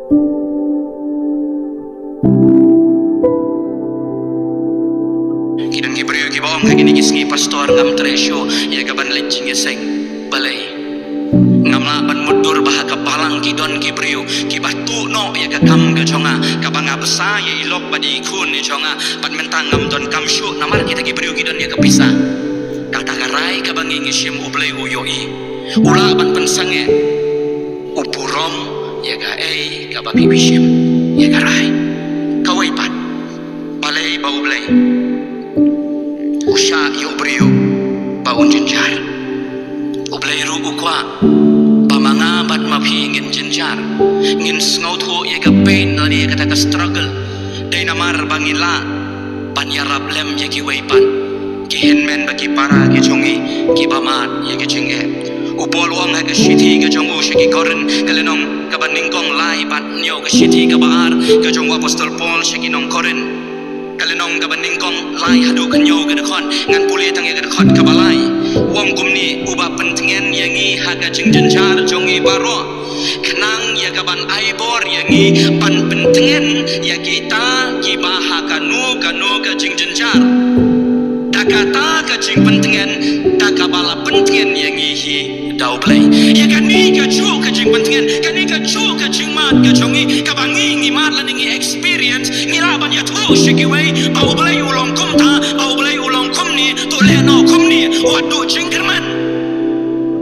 Kidan Gibril gibaong kagini gisngi pastor ngam tresyo ya gaban lencing yeseng balai ngam laban mudur bahaka palang kidon Gibril kibatu no ya kakam gajonga kabanga besa ya ilok badi kun ya jonga pat mentang ngam don kam syu namar kita Gibril kidon ya kepisa kata garai kabangi ngisim ublay uyoi ula ban pensange upurom ya ga kabagi bisim ya garai kawai pat balai bau blay usha yo brio baun jenjar ublay ru ukwa pamanga bat mapi ngin jenjar ngin ngau tho ye ka pain lani kata ka struggle dai namar bangila pan yarab lem ye ki waipan ki henmen bagi para ki chongi ki bamat ye ki chinge upol wang ha ka shiti ka chongu shiki koren kalenong ka baningkong lai bat nyo ka shiti ka baar ka chongu apostol Paul shiki nong koren kalenong gabaning kong lai hadu kanyo gadakon ngan puli tang gadakon kabalai wong kumni uba pentingen yangi haga jingjenjar jongi baro kenang ya gaban aibor yangi pan pentingen ya kita kibaha kanu ka jingjenjar dakata ka jing pentingen dakabala pentingen yangi hi dau play ya kani ka chu ka jing pentingen kani ka chu ka jing mat ka jongi kabangi ngi mat laningi experience ngiraban ya thu shiki wei bau blai ulong kum ta bau blai ulong kum ni to le no kum ni wadu jingkerman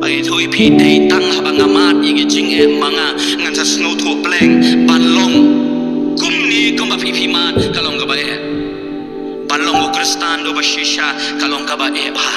ai thui pi dei tang habang amat igi jing manga ngan sa snow thu pleng banlong kum ni kum ba pi mat kalong ka ba banlong u kristan do ba shisha kalong ka ba ba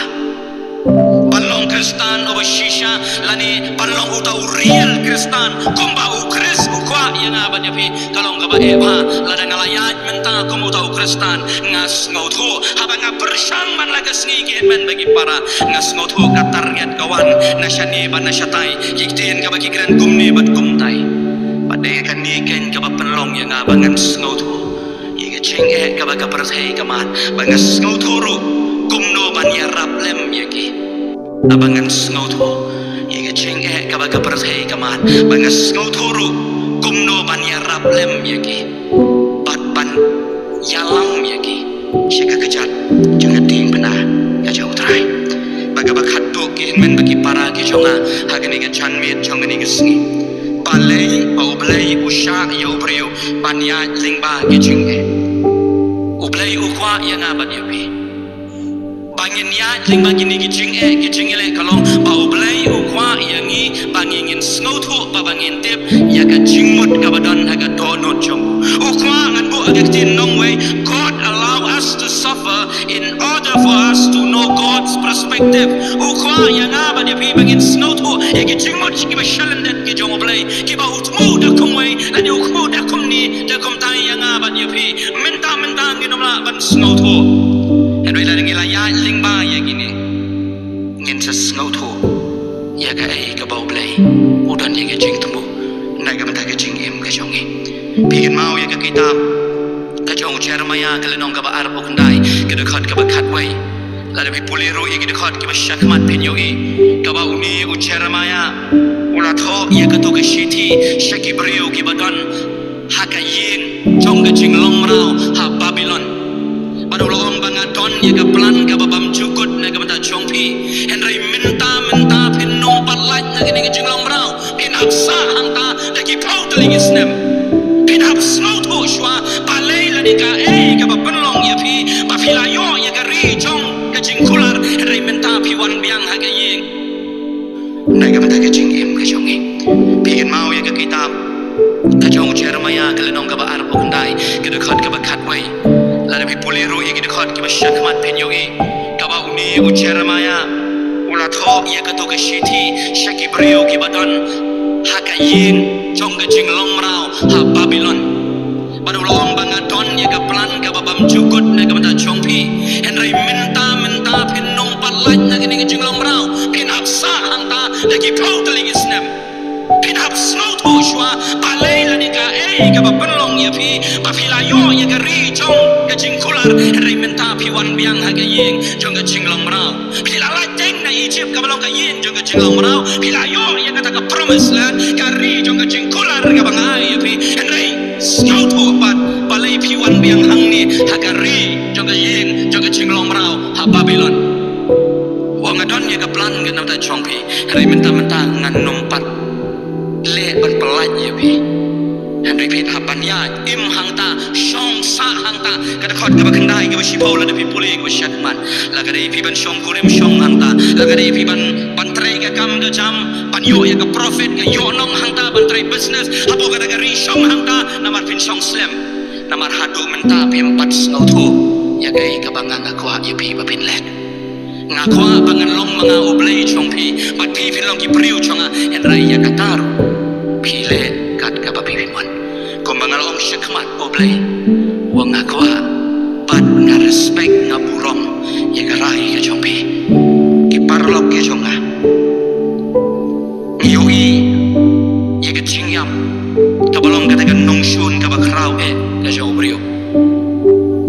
banlong kristan do ba shisha lani banlong u tau real kristan kum ba u kris u kwa yang aban ya pi kalong ka ba ba lada ngalayat menta kum u tau kristan ngas ngau thu habang bersang man lagas ngi men bagi para ngas ngau thu ka target kawan nasyani ban nasyatai kiktin ka bagi kran kum ni bat kum tai pade kan ni ken ka ba penlong yang abangan ngau thu ching kabaga perthai kaman bangas ngau thuru kumno ban yarap lem yaki abangan ngau thu ye ching kabaga perthai kaman bangas ngau thuru kumno ban yarap lem yaki pat ban yalam yaki syaka kejat jangan ting pena ya jauh trai baga bakhat tu ki men bagi para ki jonga hagani ga chanmit chongani gisni balai au balai usha ya ubrio banya lingba ki ching ublay ukwa yang abat yapi bangin ya ling bangin ni gijing le kalong ba ublay ukwa yangi bangingin sngow thu ba bangin tip ya ka jingmut ka badon aga donut jong ukwa ngan bu aga tin nong way God allow us to suffer in order for us to know God's perspective ukwa yang abat yapi bangin sngow thu ya gijingmut ki ba shalandet ki jong ublay ki ba utmu da kum way la di ukhu da kum ni da kum tai yang abat yapi menta nginomla ban snow tho henry la ngila ya lingba ya gini ngin sa snow tho ya ka ka bau blai udan ya jing tumbu na ga mata ga jing em ga jongi pigin mau ya ka kitab ka jong Jeremiah ka lenong ka ba arbo kandai ka de khat ka ba khat wai la de puliro ya ga de khat ka ba shakmat pin yogi ka ba uni u Jeremiah ula tho ya ka to ka shiti shaki brio ki badon haka yin jong ga jing long rao ha Babylon badulong bangadon ya ga plan ga babam jukut na ga mata chongpi henry minta pin nong palat na ga ni jing long rao pin apsa hanta da ki pau teling isnem pin ap snow to shwa palai la ni ka ga bapenlong ya pi ba filayo ya ga ri jong ga jing kular henry minta pi wan biang ha ga yin na ga mata ga jing em ga jongi pin mau ya ga kitab kajong Jeremiah kalenong ka ba arbo kandai kidakhat ka ba khatway la de puliro ye kidakhat ka ba shakmat penyogi ka ba uni u Jeremiah ula tho ye ka to ka shiti shaki brio ki badon haka yin jong ga jing long rao ha Babylon badulong bangadon ye ka plan ka ba bam jukut na ka mata chongpi henry minta pin nong palat na ga jing long rao pin apsa hanta da ki pau teling isnem pin up snow to shwa balai la ni ka ka ba penlong ya pi ba filayo ya ka ri jong ka jing kular ri menta pi wan biang ha ga ying jong ka jing long rao pila la teng na Egypt ka balong ka yin jong ka jing long rao filayo ya ka ta ka promise land ka ri jong ka jing kular ka ba ngai ya pi hagari jong yin jong chinglong rau ha Babylon wang adon ye ka plan ke nam ta chong pi hari mentah-mentah ngan numpat le ban pelat ye pi Henry Pit hapan ya im hangta shong sa hangta kada khot ka bakhandai ke shipo la de pi puli ke syakman la kada pi ban shong kurim shong hangta la kada pi ban trai ka kam ka jam pan yo ya ka profit ka yo nong hangta ban trai business hapo kada gari shong hangta namar pin shong slam namar hadu menta pi empat snau thu ya kai ka bangang akwa ye pi ba pin let ngakwa bangan long mga oblay chong pi bat pi pin long ki priu chonga en rai ya katar pi le kat ka ba pi pin wan ko mangal ong syakmat oblay wang ngakwa bat nga respect nga burong ya ka rai ka chong pi ki parlok ki chonga ngiyoi ya ka chingyam ka balong ka taga nong shun ka ba kraw ka chong priu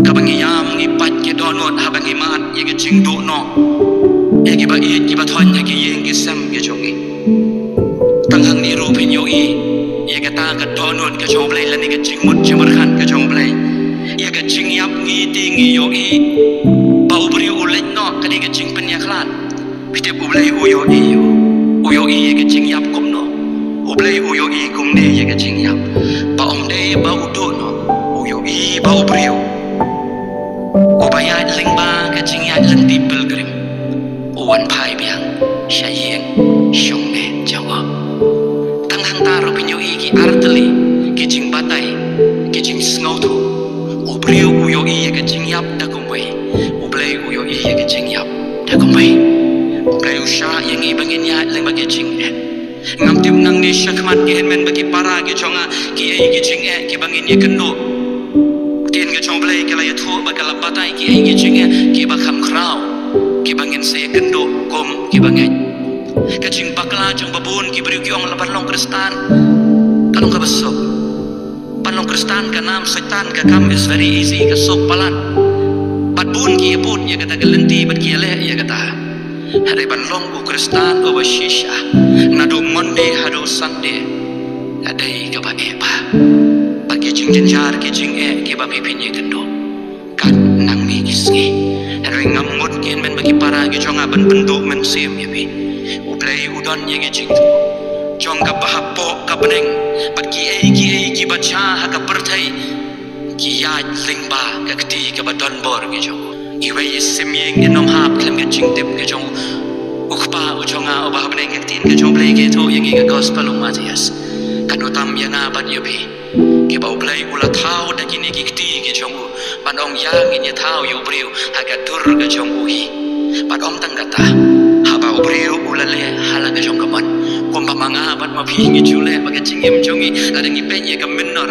ka bangiyam ngi pat ki donot ha bangimat ya ka chingdo no ya ki ba it ki ba thon ya ki yeng ki sam ki chongi tanghang ni ru pin yo ya ka ta ka donot ka chong blai lan ni ka chingmut chimar khan ka chong blai ya ka chingyap ngi ti ngi yo ba ubri ulen no ka ni ka ching pen ya khlan pite ublai uyo ya ka chingyap kom no ublai uyo kum ne ya ka chingyap ba om de ba udo no uyo ba ubri Ubayat lingba ka chingyat lang di pilgrim uwan pai biang syayeng syong ne jawa tanghang taro pinyo ki arteli ki ching batai ki ching snautu ubriu uyo ka chingyap da kumbai ublay uyo ka chingyap da kumbai ublay usha yang ibangin ya lang bagi ching ngam tim nang ni syakmat ki henmen bagi para ki chonga ki ching ki bangin ya kendo tin ke chong blai ke la ya thu ba kala patai ki ai ki chinge ki ba kham khrau ki bangin se kendo kom ki bangai ka ching bakla chung babun ki beriu ki ong la long kristan kalong ka besok palong kristan ka nam setan ka kam is very easy ka sok palan pat bun ki pun ya kata galenti bat ki le ya kata hari banlong ku kristan o ba shisha nadu monday hadu sunday adai ka ba epa bagi jing jenjar ki jing ki ba pipin ye kendo kan nang mi kisngi hari ngamut ki men bagi para ki jonga ban bentuk men sim ye bi ublai udon ye ki jing jong ka bahapo ka beneng bat ki bacha ha ka perthai ki ya lingba ka kti ka ba don bor ki jong i wei sim yeng enom hap klem ki jing tip ki jong ukpa u jonga o ba beneng ki tin ki jong blai ki tho yang ki gospel um matias kan utam yang abat ye bi ki ba ublai ula thau da kini ki kti ki jong ban ong yang in ye thau yu briu ha ka tur ka jong hi ban ong tang kata ha ba ubriu ula le hala ka jong ka man kom ba manga bat ma phi ngi chule ba ka chingim jongi la ngi pe ye ka minor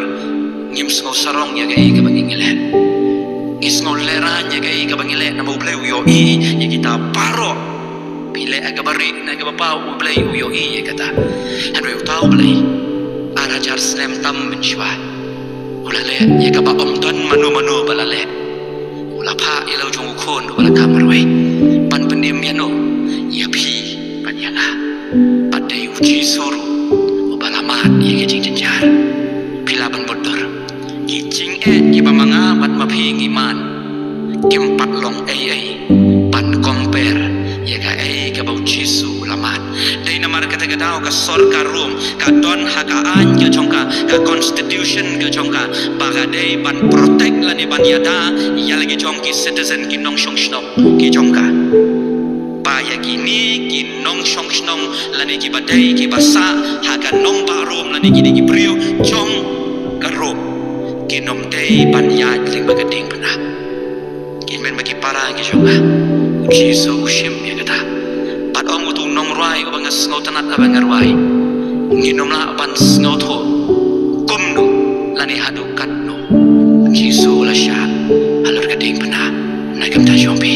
ngim sngo sarong ye ka ba ngi le ngis ngol le ran ye ka ba ngi le na ublai yo ye kita paro pile aga bari na ga ba pa ublai yo ye kata han ru tau blai arajar slam tam menjwa ulale ye ka ba om ton manu balale ula pha ilo jong khon bala kamarwai pan pendim ya no ya phi panyanga padai uji suru ubalamat ye ke jing jenjar pila ban bodor ki jing ki ba manga bat ma phi ngi man kim pat long ai pan compare ye ka ka ba uji su lamat dai namar kata gadao ka sorkar room ka don ha ka an ke chongka ka constitution ke chongka baga dai ban protect la ni ban yada ya lagi chongki citizen ki nong shong shnong ki chongka pa ya kini ki nong shong shnong la ni ki badai ki basa ha ka nong ba room la ni ki priu chong ka room ki nom dai ban ya ling ba ka ding pana ki men ba ki para ki chongka uji so ushim ya kata pat ong utu nong rai ko bangas ngau tanat abangar wai nginom la ban ngau tho kum no lani hadu kat no jisu la sha alur ka ding pana na kam ta jompi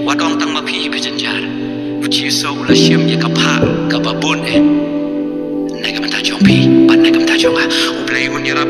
wadong tang ma phi pe janjar jisu la shim ya ka pha ka babun na kam ta jompi pan na kam ta jonga ublai un yarap